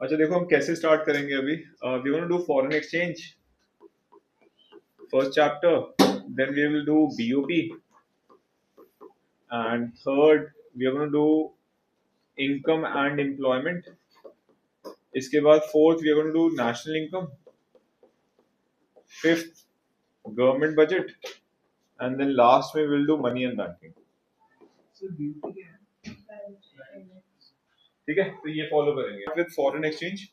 अच्छा देखो हम कैसे स्टार्ट करेंगे अभी. We gonna do foreign exchange first chapter, then we will do BOP, and third we are gonna do income and employment. इसके बाद fourth we are gonna do national income, fifth government budget, and then last में will do money and banking. ठीक है, तो ये follow करेंगे with foreign exchange.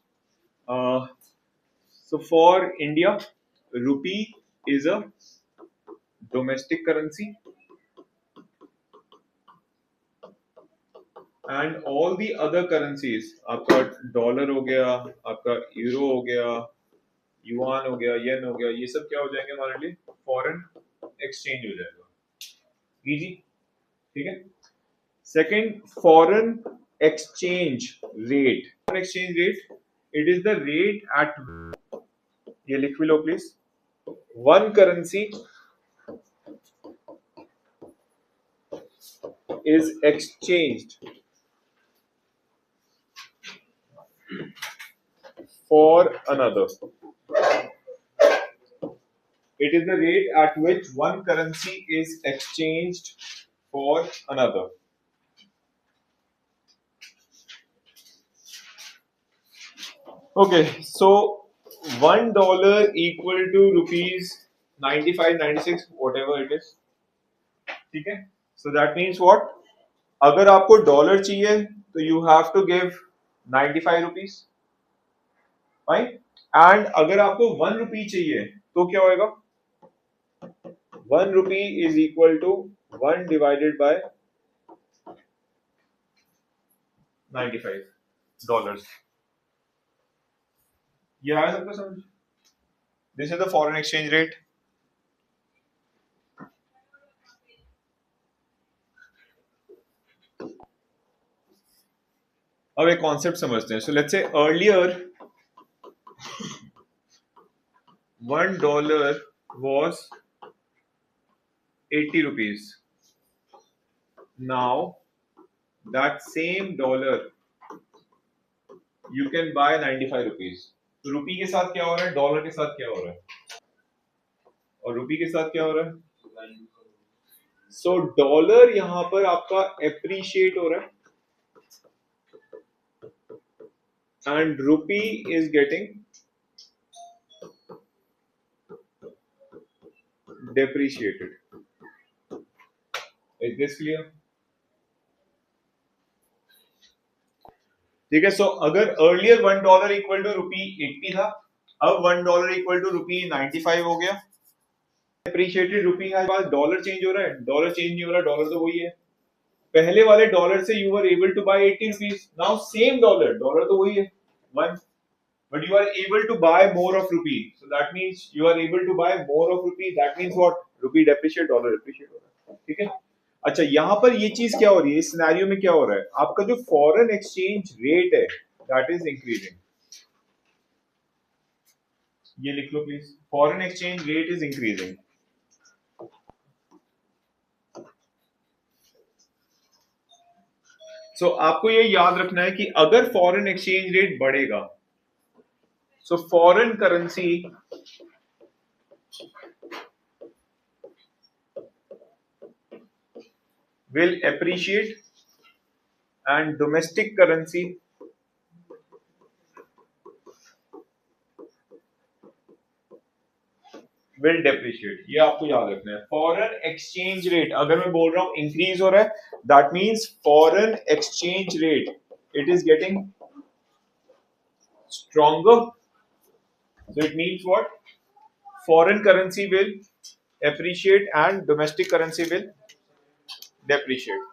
So for India, rupee is a domestic currency, and all the other currencies, आपका dollar हो गया, आपका यूरो हो गया, युआन हो गया, येन हो गया, ये सब क्या हो जाएंगे हमारे लिए फॉरेन एक्सचेंज हो जाएगा. इजी. ठीक है. Second, foreign exchange rate. Foreign exchange rate, it is the rate at, ये लिख भी लो please. One currency is exchanged for another. It is the rate at which one currency is exchanged for another. Okay, so $1 equal to rupees 95, 96, whatever it is. ठीक है. So that means what? अगर आपको dollar चाहिए तो you have to give 95 rupees. Fine. And अगर आपको 1 rupee चाहिए तो क्या होएगा? 1 rupee is equal to 1 divided by 95 dollars. ये आया सबको समझ? This is the foreign exchange rate. अब एक कॉन्सेप्ट समझते हैं. So let's say earlier $1 was 80 rupees. Now that same dollar you can buy 95 rupees. तो रुपी के साथ क्या हो रहा है, डॉलर के साथ क्या हो रहा है, और रुपी के साथ क्या हो रहा है. सो डॉलर यहां पर आपका एप्रिशिएट हो रहा है, and rupee is getting depreciated. Is this clear? ठीक है. सो अगर अर्लियर $1 इक्वल टू रुपी 80 था, अब $1 इक्वल टू रुपी 95 हो गया. एप्रिशिएटेड रुपी है, बाद डॉलर चेंज हो रहा है, डॉलर चेंज नहीं हो रहा, डॉलर तो वही है. पहले वाले डॉलर से you are able to buy 80 rupees. Now same dollar, dollar तो वही है 1, but you are able to buy more of rupee. So that means you are able to buy more of rupee. That means what? Rupee depreciate, dollar appreciate हो रहा है. ठीक है. अच्छा, यहां पर ये चीज क्या हो रही है, इस सिनेरियो में क्या हो रहा है, आपका जो फॉरेन एक्सचेंज रेट है दैट इज इंक्रीजिंग. ये लिख लो please. Foreign exchange rate is increasing. So आपको ये याद रखना है कि अगर फॉरेन एक्सचेंज रेट बढ़ेगा, so foreign currency will appreciate and domestic currency will depreciate. ये आपको याद रखना है. फॉरेन एक्सचेंज रेट अगर मैं बोल रहा हूं इंक्रीज हो रहा है, that means foreign exchange rate it is getting stronger. So it means what? Foreign currency will appreciate and domestic currency will depreciate.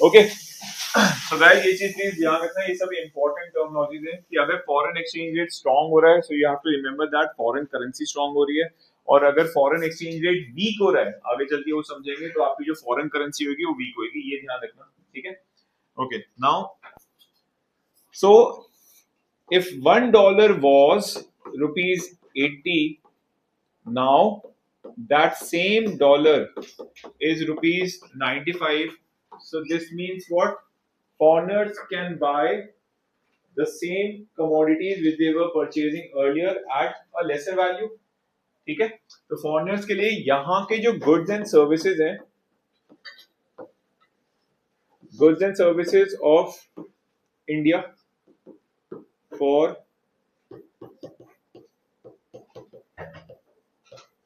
Okay. So guys, ये चीज प्लीज ध्यान रखना. ये सब इंपॉर्टेंट टर्मिनोलॉजीज है कि अगर फॉरेन एक्सचेंज रेट स्ट्रांग हो रहा है, so you have to remember that foreign currency strong हो रही है. और अगर फॉरेन एक्सचेंज रेट वीक हो रहा है, आगे चल के वो समझेंगे, तो आपकी जो फॉरेन करेंसी होगी वो वीक होगी. ये ध्यान रखना. ठीक है. Okay. Now so if $1 was rupees 80, now that same dollar is rupees 95. So this means what? foreigners can buy the same commodities which they were purchasing earlier at a lesser value. ठीक है, तो foreigners के लिए यहाँ के जो goods and services हैं, goods and services of India for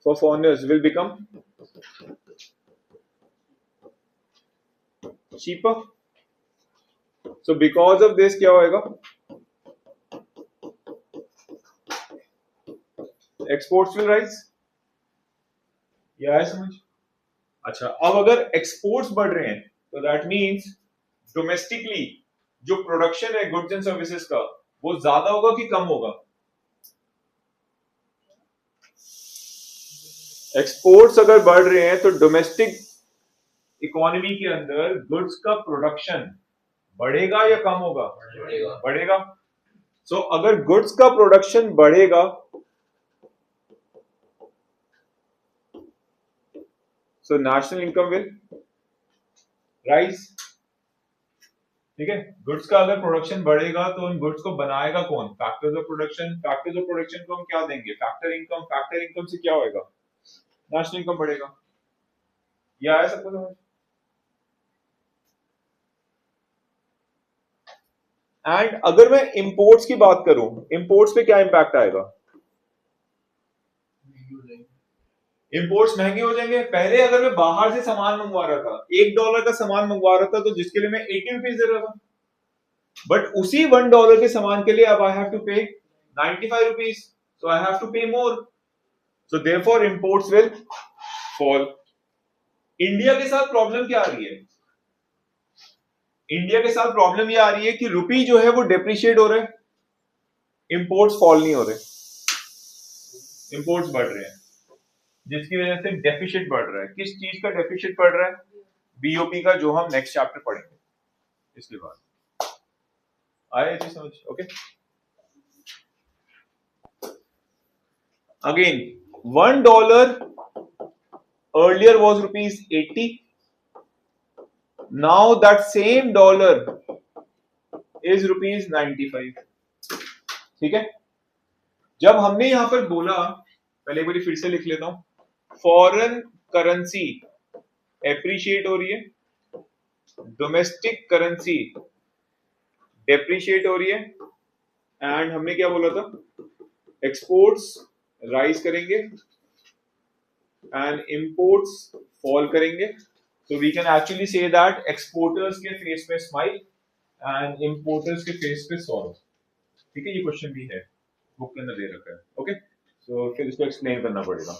foreigners will become cheaper. So because of this क्या होएगा, exports will rise. ये आया समझ? अच्छा, अब अगर exports बढ़ रहे हैं तो that means domestically जो production है goods and services का वो ज्यादा होगा कि कम होगा? एक्सपोर्ट्स अगर बढ़ रहे हैं तो डोमेस्टिक इकोनॉमी के अंदर गुड्स का प्रोडक्शन बढ़ेगा या कम होगा? बढ़ेगा। सो अगर गुड्स का प्रोडक्शन बढ़ेगा so national income will rise. ठीक है, गुड्स का अगर प्रोडक्शन बढ़ेगा तो उन गुड्स को बनाएगा कौन? Factors of production. Factors of production को हम क्या देंगे? Factor income. फैक्टर इनकम से क्या होएगा? नेशनल इनकम बढ़ेगा। यह आया सबको समझ? एंड अगर मैं इंपोर्ट्स की बात करूं, इंपोर्ट्स पे क्या इंपैक्ट आएगा? इंपोर्ट्स महंगे हो जाएंगे। पहले अगर मैं बाहर से सामान मंगवा रहा था, $1 का सामान मंगवा रहा था तो जिसके लिए मैं 80 रुपीज दे रहा था, बट उसी $1 के सामान के लिए अब आई have to pay 95 rupees, so I have to pay more, so therefore imports will fall. India के साथ प्रॉब्लम क्या आ रही है? इंडिया के साथ प्रॉब्लम ये आ रही है कि रुपी जो है वो डेप्रिशिएट हो रहा है, इंपोर्ट्स फॉल नहीं हो रहे, इंपोर्ट्स बढ़ रहे हैं, जिसकी वजह से डेफिसिट बढ़ रहा है। किस चीज का डेफिसिट बढ़ रहा है? बीओपी का, जो हम नेक्स्ट चैप्टर पढ़ेंगे इसके बाद। आया ये समझ? Okay, again $1 earlier was ₹80. Now that same dollar is ₹95. ठीक है, जब हमने यहां पर बोला, पहले एक बार फिर से लिख लेता हूं, फॉरेन करेंसी एप्रिशिएट हो रही है, डोमेस्टिक करेंसी डेप्रिशिएट हो रही है, एंड हमने क्या बोला था? एक्सपोर्ट्स राइज करेंगे and imports fall करेंगे। So we can actually say that exporters के फेस पे स्माइल and importers के फेस पे सॉरो। ठीक है, ये क्वेश्चन भी है, बुक के अंदर दे रखा है। ओके, so फिर इसको एक्सप्लेन करना पड़ेगा।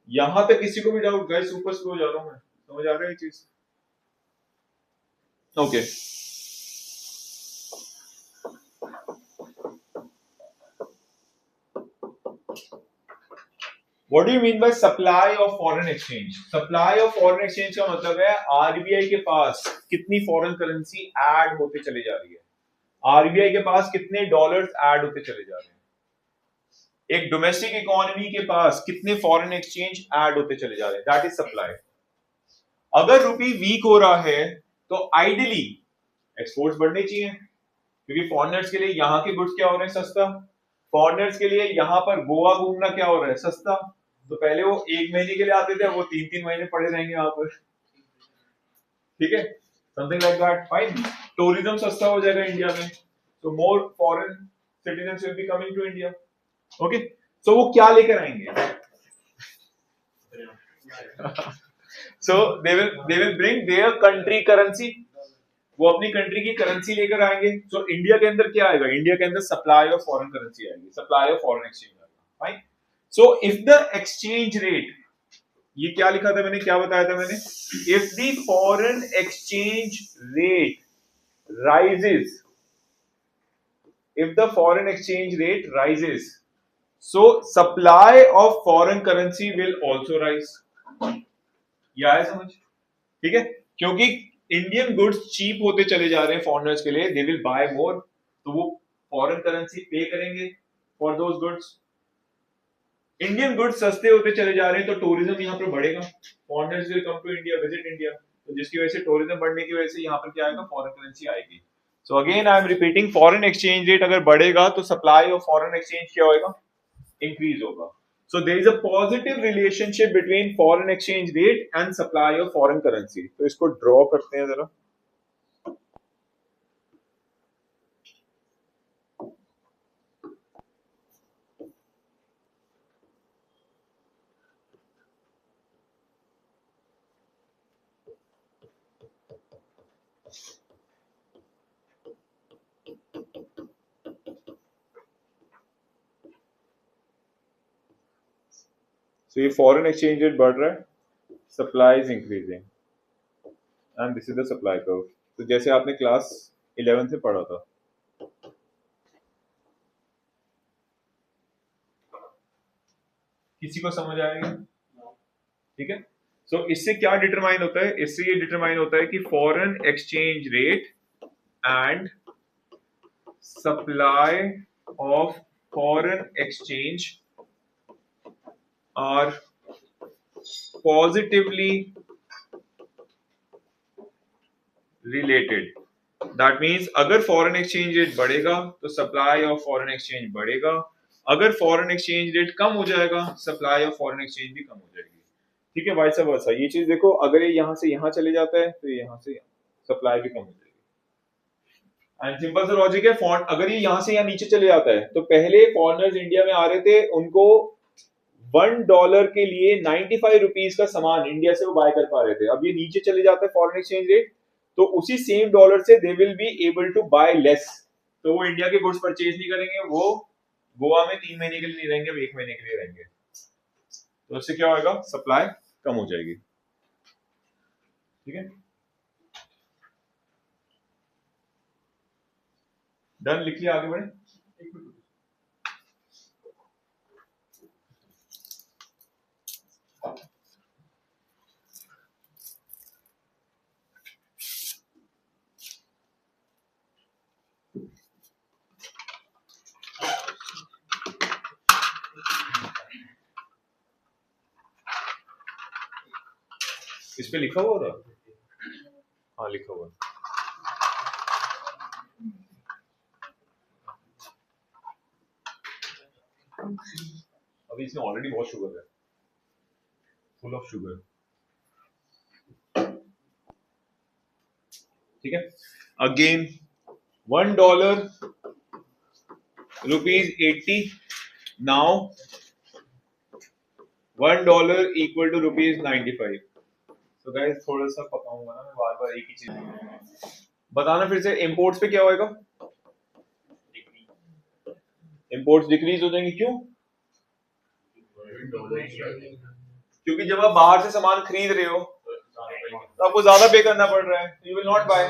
यहां तक किसी को भी डाउट? गाइस सुपर स्लो जा रहा हूं मैं, समझ आ रहा है ये चीज? Okay, What do you mean by supply of foreign exchange? Supply of foreign exchange का मतलब है आरबीआई के पास कितनी फॉरेन करेंसी ऐड होते चले जा रही है, आरबीआई के पास कितने डॉलर्स ऐड होते चले जा रहे हैं, एक डोमेस्टिक इकोनॉमी के पास कितने फॉरेन एक्सचेंज ऐड होते चले जा रहे हैं, दैट इज सप्लाई। अगर रुपी वीक हो रहा है तो आइडियली एक्सपोर्ट्स बढ़ने चाहिए, क्योंकि फॉरेनर्स के लिए यहाँ के गुड्स क्या हो रहे हैं? सस्ता। फॉरेनर्स के लिए यहाँ पर गोवा घूमना क्या हो रहा है? सस्ता। तो पहले वो 1 महीने के लिए आते थे, वो 3-3 महीने पड़े रहेंगे यहाँ पर। ठीक है, something like that. Fine, tourism सस्ता हो जाएगा इंडिया में, तो more foreign citizens will be coming to India. Okay, so वो क्या लेकर आएंगे? So they will bring their country currency, वो अपनी कंट्री की करेंसी लेकर आएंगे। सो इंडिया के अंदर क्या आएगा? इंडिया के अंदर सप्लाई ऑफ फॉरेन करेंसी आएगी, सप्लाई ऑफ फॉरेन एक्सचेंज आएगा। Fine, so if the exchange rate, ये क्या लिखा था मैंने, क्या बताया था मैंने? If the foreign exchange rate rises, if the foreign exchange rate rises, so supply of foreign currency will also rise। यह है समझ? ठीक है, क्योंकि इंडियन गुड्स चीप होते चले जा रहे हैं फॉरेनर्स के लिए, दे विल बाय मोर, तो वो फॉरेन करेंसी पे करेंगे for those goods. Indian goods सस्ते होते चले जा रहे हैं तो टूरिज्म यहाँ पर बढ़ेगा, foreigners will come to India, visit India, तो जिसकी वजह से टूरिज्म बढ़ने की वजह से यहाँ पर क्या आएगा, फॉरेन करेंसी आएगी. So again I am repeating, foreign exchange rate अगर बढ़ेगा तो सप्लाई ऑफ फॉरेन एक्सचेंज क्या होगा, इंक्रीज होगा. So there is a positive relationship between foreign exchange rate and supply of foreign currency. तो इसको ड्रॉ करते हैं जरा. So ये foreign exchange rate बढ़ रहा है, supply is increasing, and this is the supply curve. तो जैसे आपने क्लास 11 से पढ़ा था. किसी को समझ आएगा? ठीक है. सो इससे क्या डिटरमाइन होता है, इससे ये डिटरमाइन होता है कि foreign exchange rate and supply of foreign exchange are positively related. That means अगर फॉरेन एक्सचेंज रेट बढ़ेगा तो सप्लाई ऑफ फॉरेन एक्सचेंज बढ़ेगा, अगर फॉरेन एक्सचेंज रेट कम हो जाएगा सप्लाई ऑफ फॉरेन एक्सचेंज भी कम हो जाएगी. ठीक है, वाइस वर्सा. ये चीज देखो, अगर ये यहाँ से यहाँ चले जाता है तो यहाँ से सप्लाई भी कम हो जाएगी. एंड सिंपल सा लॉजिक है. फॉन्ट अगर ये यहाँ से यहाँ नीचे चले जाता है तो पहले फॉरेनर्स इंडिया में आ रहे थे, उनको $1 के लिए 95 रुपीज का सामान इंडिया से वो बाय कर पा रहे थे. अब ये नीचे चले जाता है फॉरेन एक्सचेंज रेट, तो उसी सेम डॉलर से they will be able to buy less. तो वो इंडिया के गुड्स परचेज नहीं करेंगे, वो गोवा में 3 महीने के लिए नहीं रहेंगे, वो 1 महीने के लिए रहेंगे. तो इससे क्या होगा, सप्लाई कम हो जाएगी. ठीक है, डन. लिख लिया, आगे बढ़े. इस पे लिखा हुआ था. हाँ, लिखा हुआ. अभी इसमें ऑलरेडी बहुत शुगर है, फुल ऑफ शुगर. ठीक है, अगेन $1 ₹80. Now $1 equal to ₹95. तो गाइस थोड़ा सा पकाऊंगा ना मैं, बार बार एक ही चीज. बताना फिर से, इंपोर्ट्स पे क्या होएगा, इंपोर्ट्स डिक्रीज हो जाएंगे. क्यों? क्योंकि जब आप बाहर से सामान खरीद रहे हो तो आपको ज्यादा पे करना पड़ रहा है, यू विल नॉट बाय.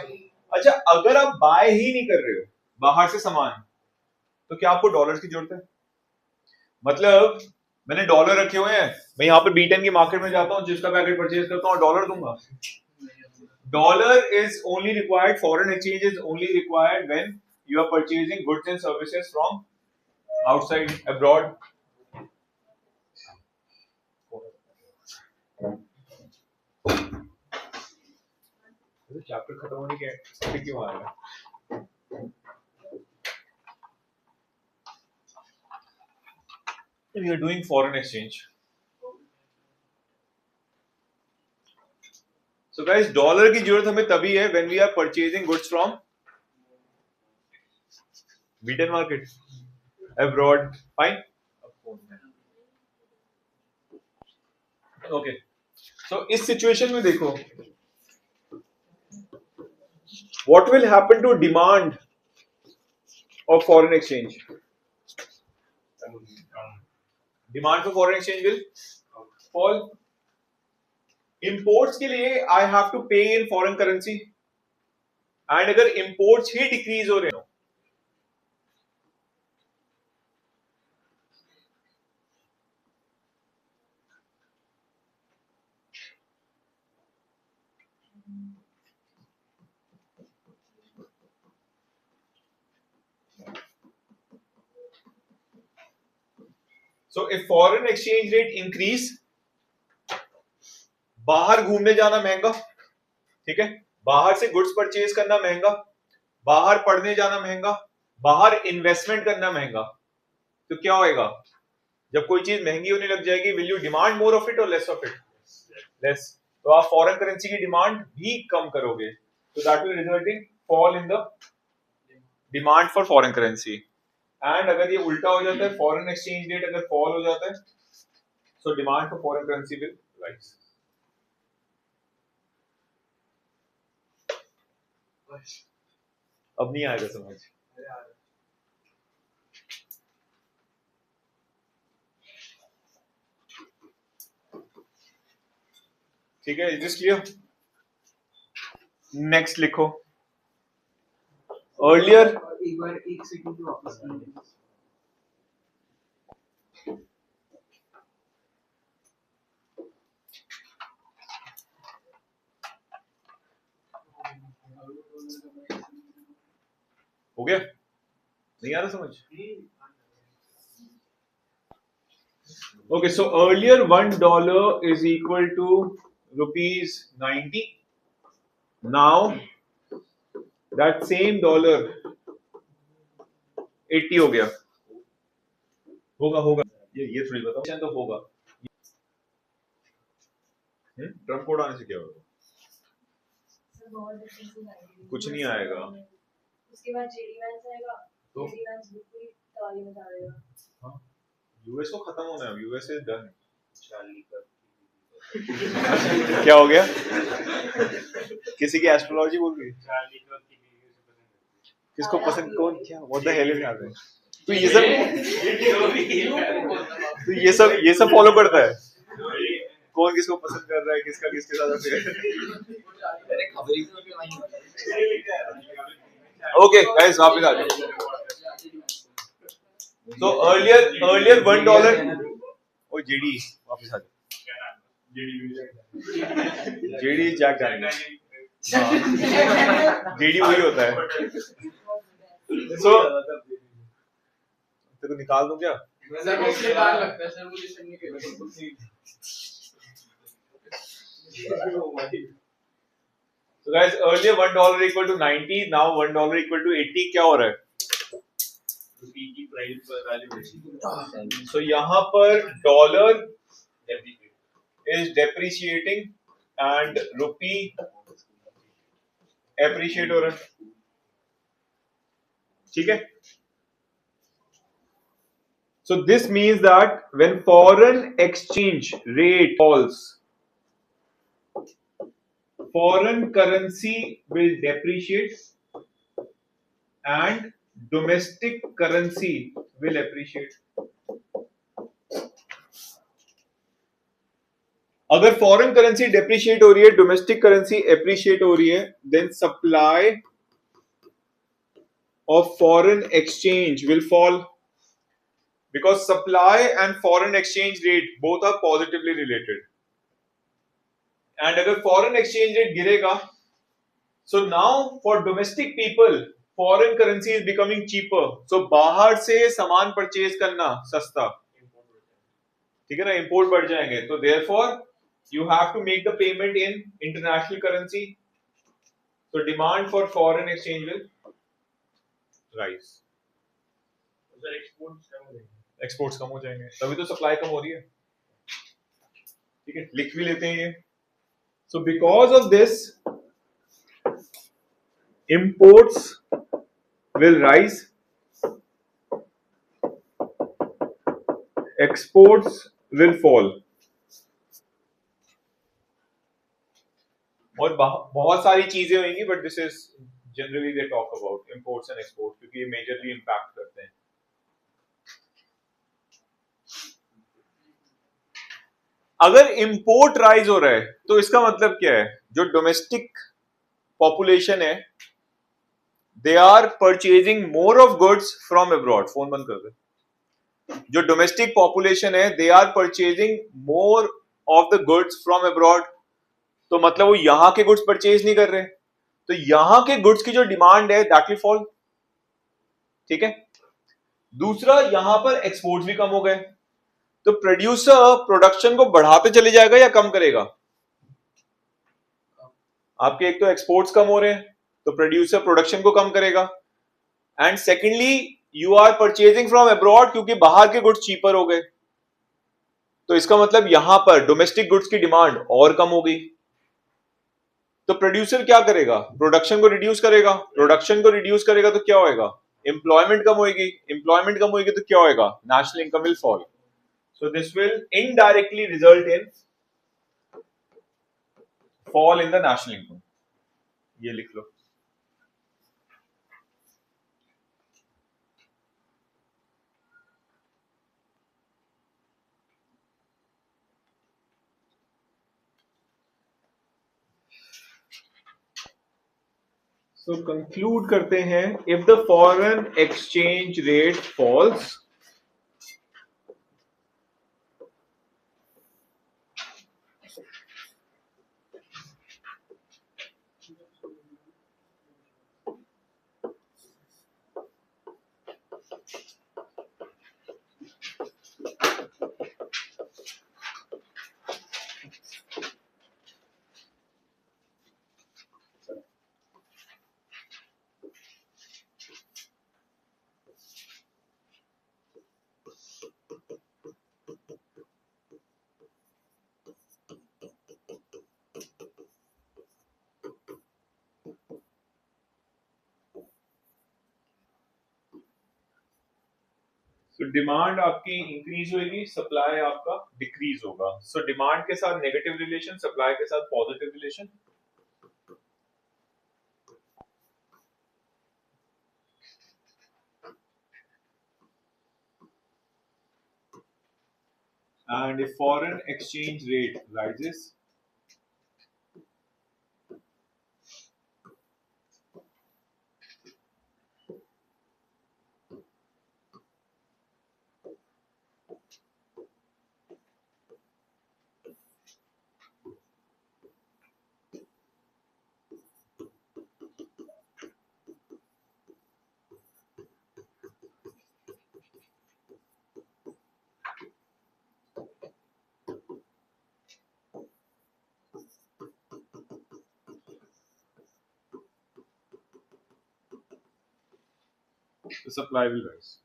अच्छा, अगर आप बाय ही नहीं कर रहे हो बाहर से सामान, तो क्या आपको डॉलर्स की जरूरत है? मतलब मैंने डॉलर रखे हुए हैं, मैं यहाँ पर B10 की मार्केट में जाता हूँ, जिसका पैकेट परचेज करता हूँ, डॉलर दूंगा. Dollar is only required, foreign exchange is only required when you are purchasing goods and services from outside, abroad. Chapter खत्म होने के क्यों आ रहा है? We are doing foreign exchange. So guys, dollar की जरूरत हमें तभी है when we are purchasing goods from B10 market, abroad. Fine. Okay. So इस सिचुएशन में देखो, what will happen to demand of foreign exchange? Demand for foreign exchange will fall. Imports के लिए I have to pay in foreign currency, and अगर imports ही decrease हो रहे हो, so if foreign exchange rate increase, बाहर घूमने जाना महंगा, ठीक है, बाहर से गुड्स परचेज करना महंगा, बाहर पढ़ने जाना महंगा, बाहर इन्वेस्टमेंट करना महंगा। तो क्या होएगा जब कोई चीज महंगी होने लग जाएगी? Will you demand more of it और लेस ऑफ इट? लेस। तो आप फॉरेन करेंसी की डिमांड भी कम करोगे, तो that will result in fall in the demand for foreign currency. And अगर ये उल्टा हो जाता है, फॉरेन एक्सचेंज रेट अगर फॉल हो जाता है, so demand for foreign currency will rise. अब नहीं आएगा समझ? ठीक है, इज दिस क्लियर? नेक्स्ट लिखो। अर्लियर एक बार एक सेकंड वापस हो गया? नहीं आ रहा समझ? Okay, so earlier $1 is equal to rupees 90. Now that same dollar 80 हो गया। होगा ये थोड़ी बताओ तो होगा। ट्रम्प कोड आने से क्या होगा? कुछ नहीं आएगा। उसके बाद जेडी वैंस आएगा, तो जेडी वैंस बिल्कुल ताली में डालेगा। हाँ, यूएस को खत्म होना है, यूएस इज डन। क्या हो गया? किसी की एस्ट्रोलॉजी बोल रही है? किसको पसंद? कौन? क्या? What the hell is happening? तो ये सब फॉलो करता है? कौन किसको पसंद कर रहा है, किसका किसके साथ अफेयर? ओके गाइस, वापस आ जाओ। तो अर्लियर $1 ओ जेडी वापस आ जाओ। जेडी जैक डैनियल, जेडी वही होता है। सो तेरे को निकाल दूं क्या? So guys, earlier $1 equal to 90, now $1 equal to 80. क्या हो रहा है? So यहाँ पर dollar is depreciating and rupee appreciate हो रहा है। ठीक है? So this means that when foreign exchange rate falls, foreign currency will depreciate and domestic currency will appreciate. अगर फॉरेन करेंसी डेप्रिशिएट हो रही है, डोमेस्टिक करेंसी एप्रिशिएट हो रही है, then supply of foreign exchange will fall because supply and foreign exchange rate both are positively related. And अगर foreign exchange rate गिरेगा, so now for domestic people foreign currency is becoming cheaper, so बाहर से सामान purchase करना सस्ता, ठीक है ना, इंपोर्ट बढ़ जाएंगे, तो therefore you have to make the payment in international currency, so demand for foreign exchange will rise. Exports कम हो जाएंगे, तभी तो सप्लाई कम हो रही है। ठीक है, लिख भी लेते हैं ये। So because of this, imports will rise, exports will fall. और बहुत सारी चीजें होंगी, but this is generally they talk about imports and exports, क्योंकि ये मेजरली इंपैक्ट करते हैं। अगर इंपोर्ट राइज हो रहा है तो इसका मतलब क्या है? जो डोमेस्टिक पॉपुलेशन है, they are purchasing more of goods from abroad. Phone बंद कर दे। जो डोमेस्टिक पॉपुलेशन है, they are purchasing more of the goods from abroad, तो मतलब वो यहां के गुड्स परचेज नहीं कर रहे, तो यहां के गुड्स की जो डिमांड है दैट विल फॉल। ठीक है, दूसरा यहां पर एक्सपोर्ट्स भी कम हो गए, तो प्रोड्यूसर प्रोडक्शन को बढ़ाते चले जाएगा या कम करेगा? आपके एक तो एक्सपोर्ट्स कम हो रहे हैं, तो प्रोड्यूसर प्रोडक्शन को कम करेगा, and secondly you are purchasing from abroad, क्योंकि बाहर के गुड्स चीपर हो गए, तो इसका मतलब यहां पर डोमेस्टिक गुड्स की डिमांड और कम हो गई। तो प्रोड्यूसर क्या करेगा? प्रोडक्शन को रिड्यूस करेगा, प्रोडक्शन को रिड्यूस करेगा तो क्या होएगा? एम्प्लॉयमेंट कम होएगी, एम्प्लॉयमेंट कम होएगी तो क्या होएगा? National income will fall. So this will indirectly result in fall in the national income. ये लिख लो। सो कंक्लूड करते हैं, if the foreign exchange rate falls, तो डिमांड आपकी इंक्रीज होगी, सप्लाई आपका डिक्रीज होगा। सो डिमांड के साथ नेगेटिव रिलेशन, सप्लाई के साथ positive relation. And if foreign exchange rate rises, the supply will rise.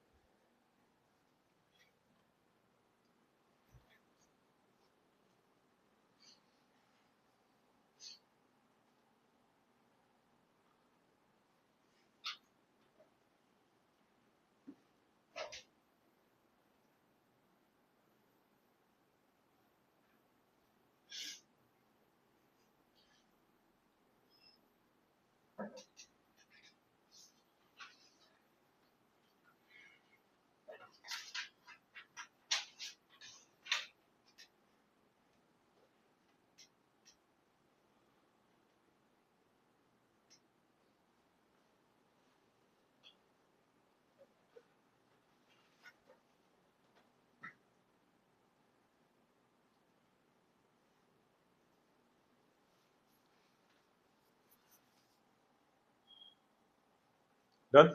Done?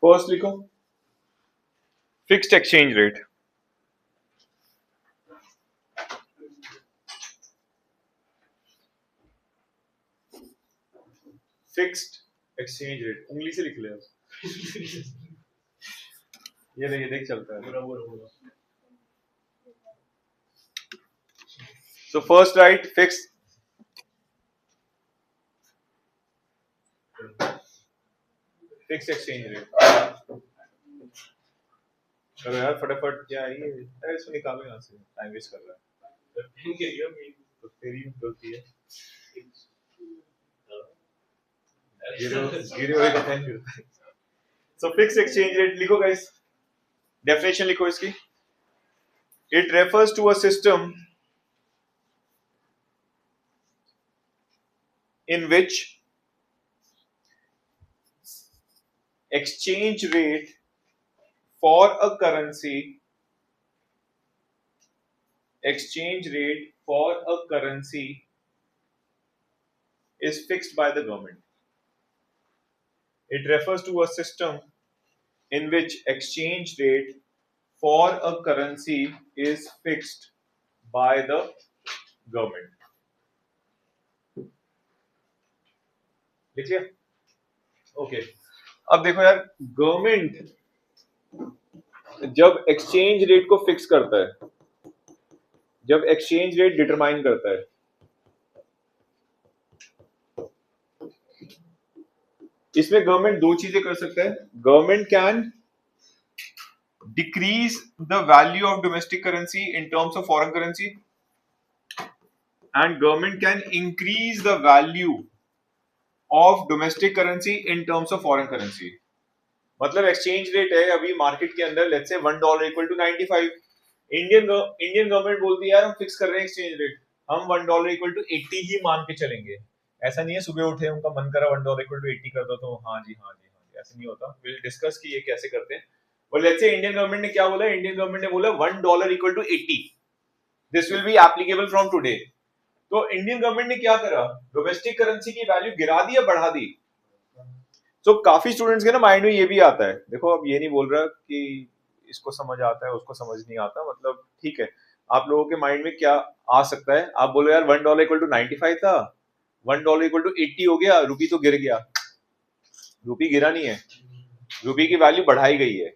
First लिखो fixed exchange rate. Fixed exchange rate, उंगली से लिख ले आप। ये देख चलता है। So first write fixed exchange rate। चलो यार फटाफट, क्या है ये? अरे इसको निकालो यहाँ से, टाइम वेस्ट कर रहा है। तो तेरी गलती है। गिरे हुए का thank you. So fixed exchange rate लिखो गाइस, डेफिनेशन लिखो इसकी। It refers to a system in which exchange rate for a currency for a currency is fixed by the government. It refers to a system in which exchange rate for a currency is fixed by the government. लिख लिया? Okay अब देखो यार, government जब exchange rate को fix करता है, जब एक्सचेंज रेट डिटरमाइन करता है, इसमें गवर्नमेंट दो चीजें कर सकता है. Government can decrease the value of domestic currency in terms of foreign currency, and government can increase the value of domestic currency in terms of foreign currency. मतलब exchange rate है अभी मार्केट के अंदर, let's say $1 equal to 95. Indian government बोलती है यार हम fix कर रहे हैं एक्सचेंज रेट, हम $1 इक्वल टू 80 ही मान के चलेंगे. ऐसा नहीं है सुबह उठे उनका मन करा $1 इक्वल टू 80 कर दो तो हाँ जी, ऐसा नहीं होता. विल डिस्कस कि ये कैसे करते हैं. और लेट्स से इंडियन गवर्नमेंट ने क्या बोला, इंडियन गवर्नमेंट ने बोला $1 equal to 80, this will be applicable from today. तो इंडियन गवर्नमेंट ने क्या करा, डोमेस्टिक करेंसी की वैल्यू गिरा दी या बढ़ा दी. तो काफी स्टूडेंट्स के ना माइंड में ये भी आता है, देखो अब ये नहीं बोल रहा कि इसको समझ आता है उसको समझ नहीं आता, मतलब ठीक है आप लोगों के माइंड में क्या आ सकता है, आप बोलो यार $1 इक्वल टू 95 था, $1 इक्वल टू 80 हो गया, रुपी तो गिर गया. रुपी गिरा नहीं है, रुपी की वैल्यू बढ़ाई गई है.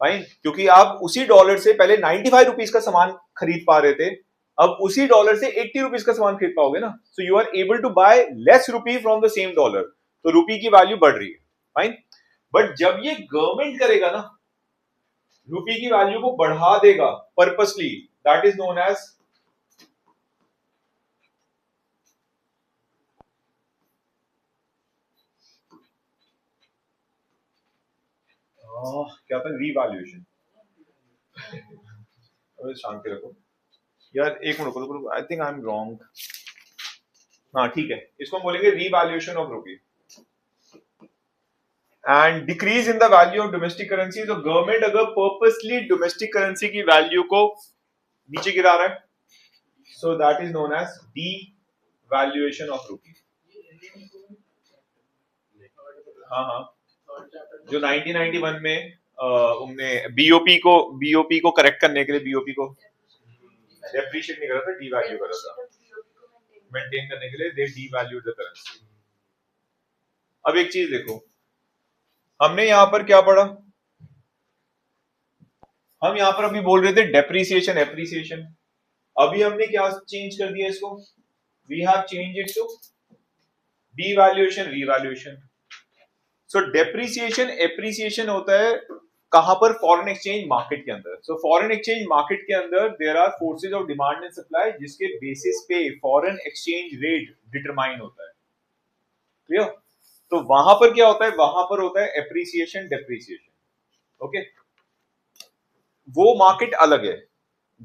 फाइन, क्योंकि आप उसी डॉलर से पहले 95 रुपीज का सामान खरीद पा रहे थे, अब उसी डॉलर से 80 रुपीज का सामान खरीद पाओगे ना. So you are able to buy less rupee from the same dollar, तो रुपी की वैल्यू बढ़ रही है. फाइन, बट जब ये गवर्नमेंट करेगा ना, रुपी की वैल्यू को बढ़ा देगा purposely, that is known as क्या था, रीवैल्यूएशन. शांति रखो यार, एक मिनट रुको, I think I am wrong. हाँ ठीक है, इसको बोलेंगे revaluation of rupee. And decrease in the value of domestic currency. तो गवर्नमेंट अगर पर्पसली डोमेस्टिक करेंसी की वैल्यू को नीचे गिरा रहा है, so that is known as devaluation of rupee. हाँ, जो 1991 में उनने बीओपी को करेक्ट करने के लिए, बीओपी को डेप्रिशिएट नहीं करा था, डीवैल्यू करा था. मेंटेन करने के लिए दे डीवैल्यूड द करेंसी. अब एक चीज देखो, हमने यहां पर क्या पढ़ा, हम यहां पर अभी बोल रहे थे डेप्रिसिएशन एप्रिसिएशन. अभी हमने क्या चेंज कर दिया इसको, we have change it to devaluation revaluation. So depreciation appreciation होता है कहां पर, फॉरेन एक्सचेंज मार्केट के अंदर. सो फॉरेन एक्सचेंज मार्केट के अंदर there are forces of demand and supply, जिसके बेसिस पे फॉरेन एक्सचेंज रेट डिटरमाइन होता है. क्लियर? तो वहां पर क्या होता है, वहां पर होता है एप्रिसिएशन डेप्रिसिएशन. ओके, वो मार्केट अलग है.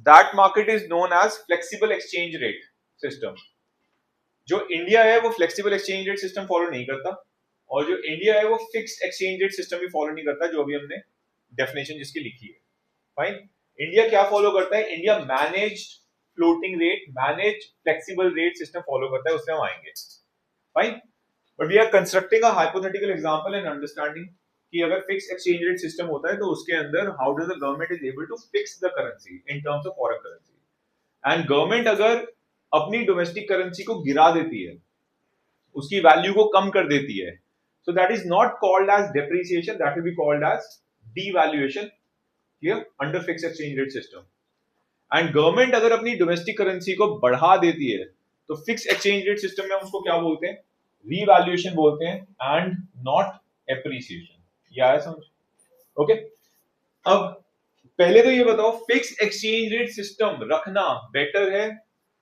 That market is known as flexible exchange rate system. जो इंडिया है वो flexible exchange rate system follow नहीं करता, और जो इंडिया है वो फिक्स्ड एक्सचेंज रेट सिस्टम भी फॉलो नहीं करता, जो अभी हमने डेफिनेशन जिसकी लिखी है. फाइन, इंडिया क्या फॉलो करता है, India managed floating rate, manage flexible rate system follow करता है, उससे हम आएंगे. Fine, but we are constructing a hypothetical example and understanding कि अगर फिक्स एक्सचेंज रेट सिस्टम होता है तो उसके अंदर how does the government is able to fix the currency in terms of foreign currency. And government अगर अपनी domestic currency को गिरा देती है, उसकी वैल्यू को कम कर देती है, so that is not called as depreciation, that will be called as devaluation. Clear? Under fixed exchange rate system. And government अगर अपनी डोमेस्टिक करेंसी को बढ़ा देती है तो फिक्स एक्सचेंज रेट सिस्टम में हम उसको क्या बोलते हैं, रीवैल्यूएशन बोलते हैं, एंड नॉट एप्रिसिएशन. ये आया समझ? ओके, अब पहले तो ये बताओ, फिक्स एक्सचेंज रेट सिस्टम रखना बेटर है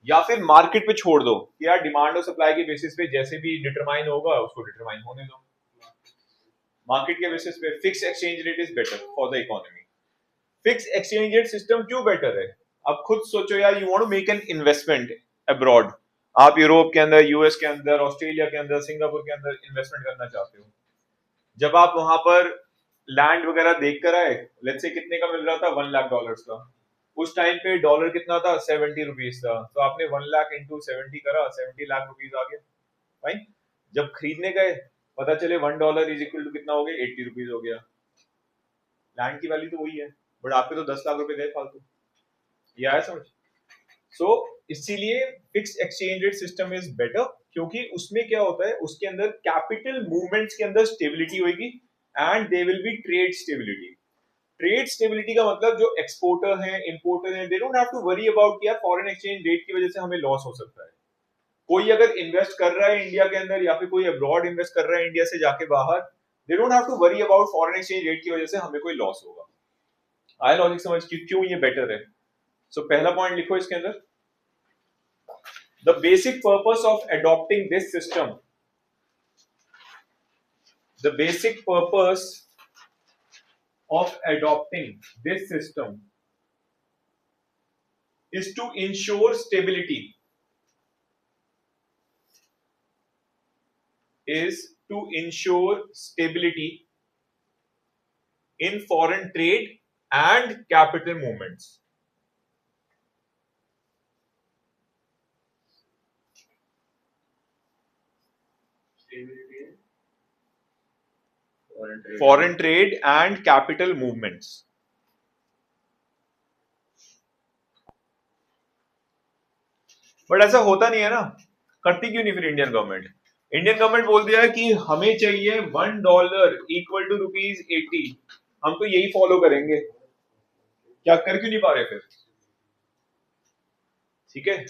या फिर मार्केट पे छोड़ दो कि यार डिमांड और सप्लाई के बेसिस पे जैसे भी डिटरमाइन होगा उसको डिटरमाइन होने दो. मार्केट के बेसिस पे fix exchange rate is better for the economy. Fix exchange rate system क्यों बेटर है, अब खुद सोचो यार. You want to make an investment abroad, आप यूरोप के अंदर, यूएस के अंदर, ऑस्ट्रेलिया के अंदर, सिंगापुर के अंदर इन्वेस्टमेंट करना चाहते हो. जब आप वहां पर लैंड वगैरह देख कर आए, लेट्स से कितने का मिल रहा था, $1 लाख का, उस टाइम पे डॉलर कितना था, 70 रुपीज था, तो आपने 1 लाख इंटू 70 करा, 70 लाख रुपीज आ गया। फाइन। जब खरीदने गए पता चले $1 इज इक्वल टू कितना हो गया, 80 रुपीज हो गया। लैंड की वैल्यू तो वही है, बट आपके तो 10 लाख रुपए गए फालतू। ये आया समझ? सो इसीलिए fix exchange rate system is better, क्योंकि उसमें क्या होता है, उसके अंदर कैपिटल मूवमेंट्स के अंदर स्टेबिलिटी होगी and they will be trade stability. Trade stability का मतलब जो एक्सपोर्टर हैं, इंपोर्टर हैं, they don't have to worry about कि यार फॉरेन एक्सचेंज रेट की वजह से हमें लॉस हो सकता है। कोई अगर इन्वेस्ट कर रहा है इंडिया के अंदर या फिर कोई अब्रॉड इन्वेस्ट कर रहा है इंडिया से जाके बाहर, they don't have to worry about foreign exchange rate की वजह से हमें कोई लॉस होगा। आया लॉजिक समझ कि क्यों ये बेटर है? सो पहला पॉइंट लिखो इसके अंदर, the basic purpose of adopting this system, the basic purpose of adopting this system is to ensure stability, in foreign trade and capital movements. Foreign trade and capital movements. But ऐसा होता नहीं है ना, करती क्यों नहीं फिर इंडियन गवर्नमेंट? इंडियन गवर्नमेंट बोल दिया है कि हमें चाहिए $1 इक्वल टू ₹80, हम तो यही फॉलो करेंगे। क्या कर क्यों नहीं पा रहे फिर? ठीक है,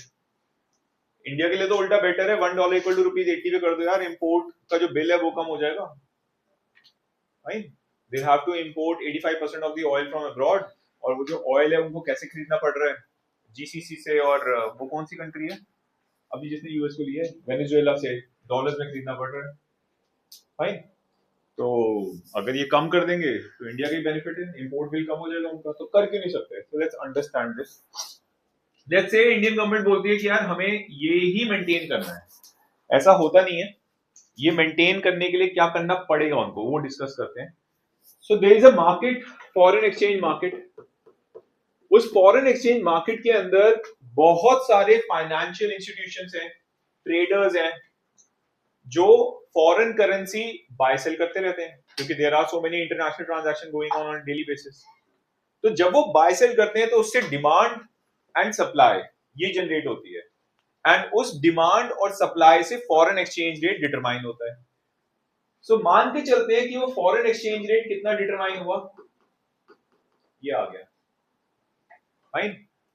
इंडिया के लिए तो उल्टा बेटर है, $1 इक्वल टू ₹80 पे कर दो यार, इंपोर्ट का जो बिल है वो कम हो जाएगा। Right, they have to import 85% of the oil from abroad, और वो जो ऑयल है उनको कैसे खरीदना पड़ रहा है, जीसीसी से, और वो कौन सी कंट्री है अभी जिसने यूएस को लिया है, वेनेजुएला से, डॉलर्स में खरीदना पड़ रहा है। फाइन, तो अगर ये कम कर देंगे तो इंडिया का ही बेनिफिट है, इंपोर्ट बिल कम हो जाएगा उनका, तो कर क्यों नहीं सकते? So let's understand this. Let's say Indian government बोलती है कि यार हमें ये ही मेंटेन करना है, ऐसा होता नहीं है। ये मेंटेन करने के लिए क्या करना पड़ेगा उनको, वो डिस्कस करते हैं। So there is a market, foreign exchange market. उस फॉरेन एक्सचेंज मार्केट के अंदर बहुत सारे फाइनेंशियल इंस्टीट्यूशंस हैं, ट्रेडर्स हैं, जो फॉरेन करेंसी बाय सेल करते रहते हैं, क्योंकि there are so many international transaction going on daily basis. तो जब वो बाय सेल करते हैं तो उससे डिमांड एंड सप्लाई ये जनरेट होती है, एंड उस डिमांड और सप्लाई से फॉरेन एक्सचेंज रेट डिटरमाइन होता है। सो मान के चलते हैं कि वो फॉरेन एक्सचेंज रेट कितना डिटरमाइन हुआ, ये आ गया। फाइन,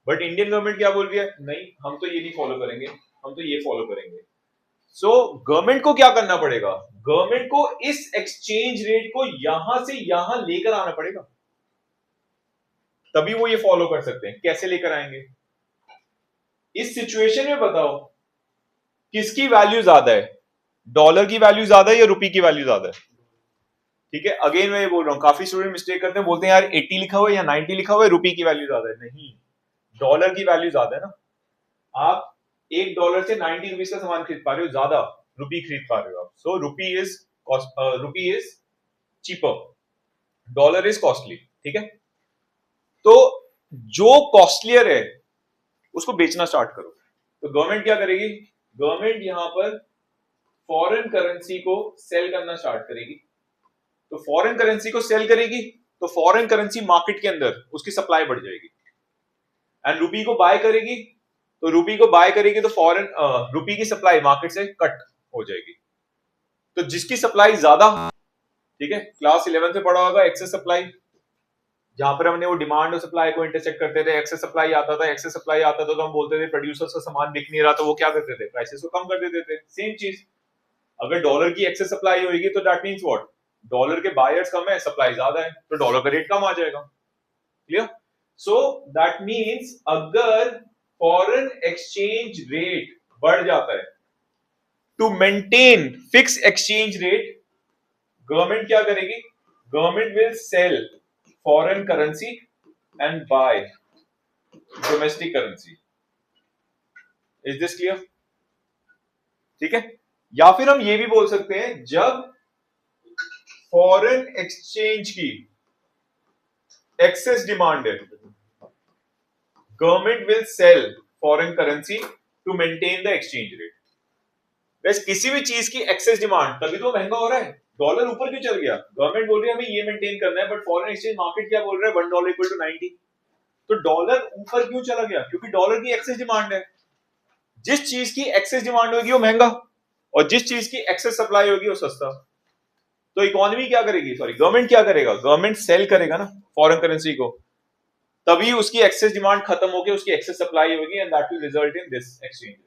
बट इंडियन गवर्नमेंट क्या बोल रही है, नहीं हम तो ये नहीं फॉलो करेंगे, हम तो ये फॉलो करेंगे। सो गवर्नमेंट को क्या करना पड़ेगा, गवर्नमेंट को इस एक्सचेंज रेट को यहां से यहां लेकर आना पड़ेगा, तभी वो ये फॉलो कर सकते हैं। कैसे लेकर आएंगे? इस सिचुएशन में बताओ किसकी वैल्यू ज्यादा है, डॉलर की वैल्यू ज्यादा है या रुपी की वैल्यू ज्यादा है? ठीक है, अगेन मैं ये बोल रहा हूं, काफी स्टूडेंट मिस्टेक करते हैं, बोलते हैं यार 80 लिखा हुआ है या 90 लिखा हुआ है, रुपी की वैल्यू ज्यादा है। नहीं, डॉलर की वैल्यू ज्यादा है ना। आप $1 से 90 रुपीज का सामान खरीद पा रहे हो, ज्यादा रुपी खरीद पा रहे हो आप। So rupee is cheaper, dollar is costly. ठीक है, तो जो कॉस्टलियर है उसको बेचना स्टार्ट करो। तो गवर्नमेंट क्या करेगी, गवर्नमेंट यहां पर फॉरेन करेंसी को सेल करना स्टार्ट करेगी। तो फॉरेन करेंसी को सेल करेगी तो फॉरेन करेंसी मार्केट के अंदर उसकी सप्लाई बढ़ जाएगी, एंड रुपी को बाय करेगी, तो रुपी को बाय करेगी तो फॉरेन रुपी की सप्लाई मार्केट से कट हो जाएगी। तो जिसकी सप्लाई ज्यादा, ठीक है, क्लास 11 से पढ़ा होगा एक्सेस सप्लाई, जहां पर हमने वो डिमांड और सप्लाई को इंटरसेक्ट करते थे। एक्सेस सप्लाई आता था, एक्सेस सप्लाई आता था तो हम बोलते थे प्रोड्यूसर्स का सामान बिक नहीं रहा, तो वो क्या करते थे, प्राइसेस को कम कर देते थे। सेम चीज, अगर डॉलर की एक्सेस सप्लाई होगी तो दैट मींस व्हाट, डॉलर के बायर्स कम है, सप्लाई ज्यादा है, तो डॉलर का रेट कम आ जाएगा। क्लियर? सो दैट मींस अगर फॉरेन एक्सचेंज रेट बढ़ जाता है, to maintain fix exchange rate, government क्या करेगी, government will sell foreign currency and buy domestic currency. Is this clear? ठीक है, या फिर हम ये भी बोल सकते हैं, जब फॉरेन एक्सचेंज की एक्सेस डिमांड है, government will sell foreign currency to maintain the exchange rate. वैसे किसी भी चीज की एक्सेस डिमांड, तभी तो महंगा हो रहा है। डॉलर ऊपर क्यों चल गया? गवर्नमेंट बोल रही है हमें ये मेंटेन करना है, बट फॉरेन एक्सचेंज मार्केट क्या बोल रहा है? $1 इक्वल टू 90। तो डॉलर ऊपर क्यों चला गया? क्योंकि डॉलर की एक्सेस डिमांड है। जिस चीज की एक्सेस डिमांड होगी वो महंगा, और जिस चीज की एक्सेस सप्लाई होगी वो सस्ता। तो इकोनॉमी क्या करेगी, सॉरी गवर्नमेंट क्या करेगा? गवर्नमेंट सेल करेगा ना फॉरेन करेंसी को, तभी उसकी एक्सेस डिमांड खत्म होगी, उसकी एक्सेस सप्लाई होगी, and that will result in this exchange rate.